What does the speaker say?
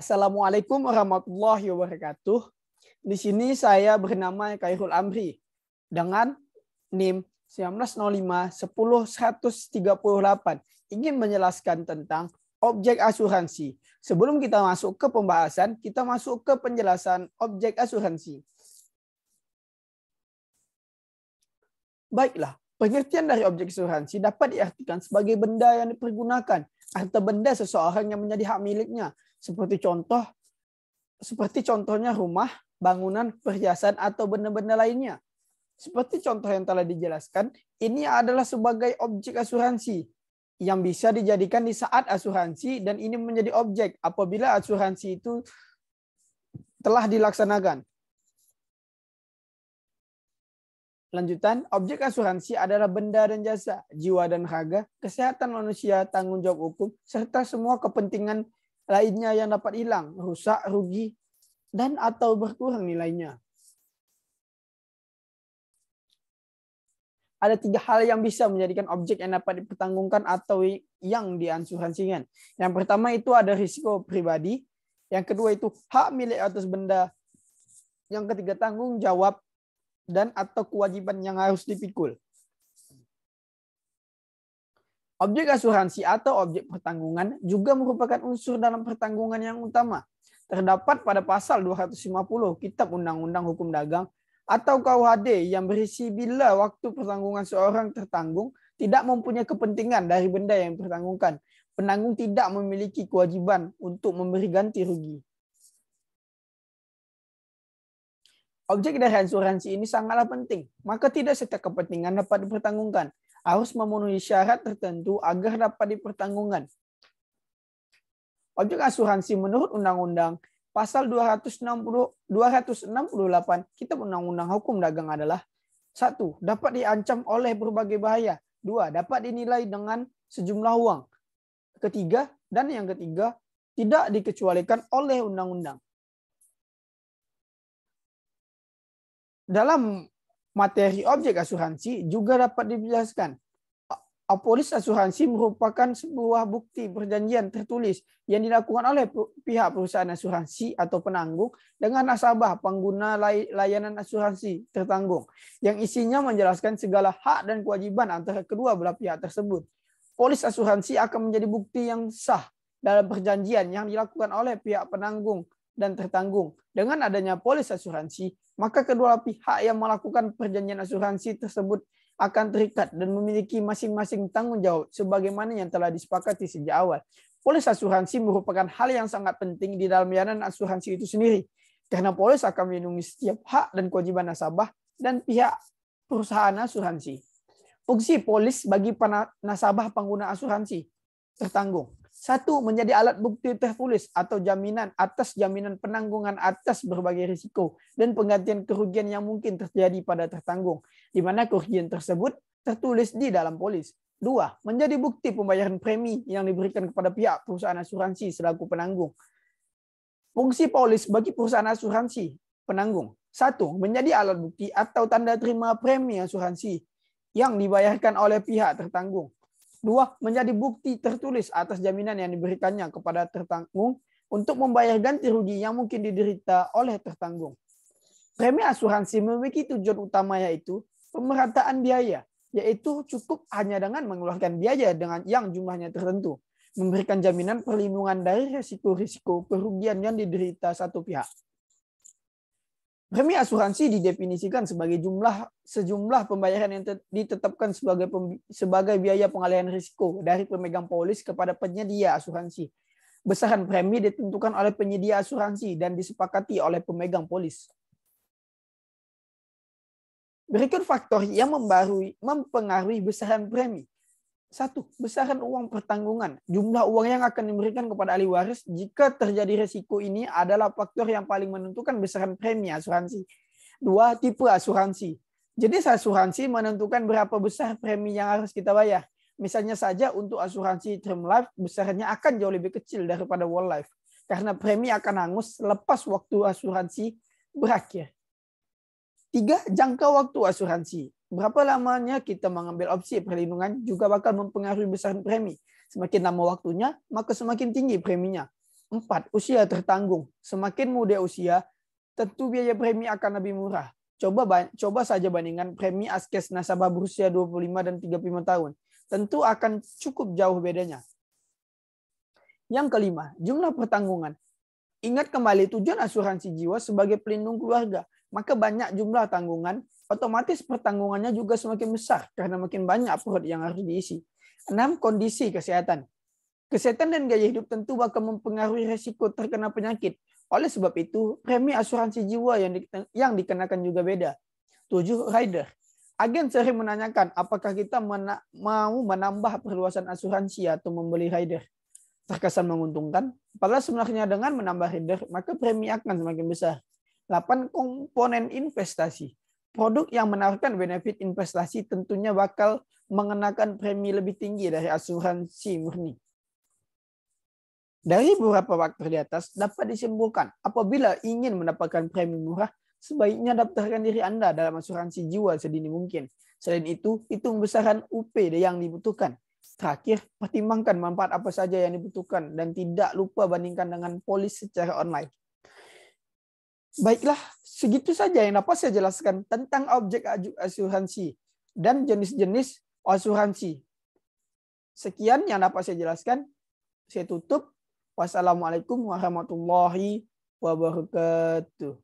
Assalamualaikum warahmatullahi wabarakatuh. Di sini saya bernama Khairul Amri dengan NIM 1905-10138 ingin menjelaskan tentang objek asuransi. Sebelum kita masuk ke pembahasan, kita masuk ke penjelasan objek asuransi. Baiklah, pengertian dari objek asuransi dapat diartikan sebagai benda yang dipergunakan atau benda seseorang yang menjadi hak miliknya. Seperti contohnya rumah, bangunan, perhiasan, atau benda-benda lainnya. Seperti contoh yang telah dijelaskan, ini adalah sebagai objek asuransi yang bisa dijadikan di saat asuransi, dan ini menjadi objek apabila asuransi itu telah dilaksanakan. Lanjutan, objek asuransi adalah benda dan jasa, jiwa dan raga, kesehatan manusia, tanggung jawab hukum, serta semua kepentingan lainnya yang dapat hilang, rusak, rugi, dan atau berkurang nilainya. Ada 3 hal yang bisa menjadikan objek yang dapat dipertanggungan atau yang diasuransikan. Yang pertama itu ada risiko pribadi. Yang kedua itu hak milik atas benda. Yang ketiga tanggung jawab dan atau kewajiban yang harus dipikul. Objek asuransi atau objek pertanggungan juga merupakan unsur dalam pertanggungan yang utama. Terdapat pada pasal 250 Kitab Undang-Undang Hukum Dagang atau KUHD yang berisi bila waktu pertanggungan seorang tertanggung tidak mempunyai kepentingan dari benda yang dipertanggungkan, penanggung tidak memiliki kewajiban untuk memberi ganti rugi. Objek dari asuransi ini sangatlah penting, maka tidak setiap kepentingan dapat dipertanggungkan. Harus memenuhi syarat tertentu agar dapat dipertanggungan. Objek asuransi menurut Undang-Undang Pasal 268 Kitab Undang-Undang Hukum Dagang adalah 1. Dapat diancam oleh berbagai bahaya. 2. Dapat dinilai dengan sejumlah uang. Ketiga, tidak dikecualikan oleh undang-undang. Dalam materi objek asuransi juga dapat dijelaskan. Polis asuransi merupakan sebuah bukti perjanjian tertulis yang dilakukan oleh pihak perusahaan asuransi atau penanggung dengan nasabah pengguna layanan asuransi tertanggung, yang isinya menjelaskan segala hak dan kewajiban antara kedua belah pihak tersebut. Polis asuransi akan menjadi bukti yang sah dalam perjanjian yang dilakukan oleh pihak penanggung dan tertanggung. Dengan adanya polis asuransi, maka kedua pihak yang melakukan perjanjian asuransi tersebut akan terikat dan memiliki masing-masing tanggung jawab sebagaimana yang telah disepakati sejak awal. Polis asuransi merupakan hal yang sangat penting di dalam layanan asuransi itu sendiri, karena polis akan melindungi setiap hak dan kewajiban nasabah dan pihak perusahaan asuransi. Fungsi polis bagi nasabah pengguna asuransi tertanggung. 1. Menjadi alat bukti tertulis atau jaminan atas jaminan penanggungan atas berbagai risiko dan penggantian kerugian yang mungkin terjadi pada tertanggung, di mana kerugian tersebut tertulis di dalam polis. 2. Menjadi bukti pembayaran premi yang diberikan kepada pihak perusahaan asuransi selaku penanggung. Fungsi polis bagi perusahaan asuransi penanggung. 1. Menjadi alat bukti atau tanda terima premi asuransi yang dibayarkan oleh pihak tertanggung. 2. Menjadi bukti tertulis atas jaminan yang diberikannya kepada tertanggung untuk membayar ganti rugi yang mungkin diderita oleh tertanggung. Premi asuransi memiliki tujuan utama yaitu pemerataan biaya, yaitu cukup hanya dengan mengeluarkan biaya dengan yang jumlahnya tertentu, memberikan jaminan perlindungan dari risiko-risiko kerugian yang diderita satu pihak. Premi asuransi didefinisikan sebagai sejumlah pembayaran yang ditetapkan sebagai biaya pengalihan risiko dari pemegang polis kepada penyedia asuransi. Besaran premi ditentukan oleh penyedia asuransi dan disepakati oleh pemegang polis. Berikut faktor yang mempengaruhi besaran premi. 1. Besaran uang pertanggungan. Jumlah uang yang akan diberikan kepada ahli waris jika terjadi risiko ini adalah faktor yang paling menentukan besaran premi asuransi. 2. Tipe asuransi. Jenis asuransi menentukan berapa besar premi yang harus kita bayar. Misalnya saja untuk asuransi term life, besarannya akan jauh lebih kecil daripada whole life, karena premi akan hangus selepas waktu asuransi berakhir. 3. Jangka waktu asuransi. Berapa lamanya kita mengambil opsi perlindungan juga bakal mempengaruhi besaran premi. Semakin lama waktunya, maka semakin tinggi preminya. 4. Usia tertanggung. Semakin muda usia, tentu biaya premi akan lebih murah. Coba saja bandingkan premi Askes nasabah berusia 25 dan 35 tahun. Tentu akan cukup jauh bedanya. Yang kelima, jumlah pertanggungan. Ingat kembali tujuan asuransi jiwa sebagai pelindung keluarga. Maka banyak jumlah tanggungan, otomatis pertanggungannya juga semakin besar karena makin banyak perut yang harus diisi. 6. Kondisi kesehatan. Kesehatan dan gaya hidup tentu bakal mempengaruhi resiko terkena penyakit. Oleh sebab itu, premi asuransi jiwa yang dikenakan juga beda. 7. Rider. Agen sering menanyakan apakah kita mau menambah perluasan asuransi atau membeli rider. Terkesan menguntungkan, padahal sebenarnya dengan menambah rider, maka premi akan semakin besar. 8. Komponen investasi. Produk yang menawarkan benefit investasi tentunya bakal mengenakan premi lebih tinggi dari asuransi murni. Dari beberapa faktor di atas dapat disimpulkan apabila ingin mendapatkan premi murah, sebaiknya daftarkan diri Anda dalam asuransi jiwa sedini mungkin. Selain itu, hitung besaran UP yang dibutuhkan. Terakhir, pertimbangkan manfaat apa saja yang dibutuhkan dan tidak lupa bandingkan dengan polis secara online. Baiklah, segitu saja yang dapat saya jelaskan tentang objek asuransi dan jenis-jenis asuransi. Sekian yang dapat saya jelaskan. Saya tutup. Wassalamualaikum warahmatullahi wabarakatuh.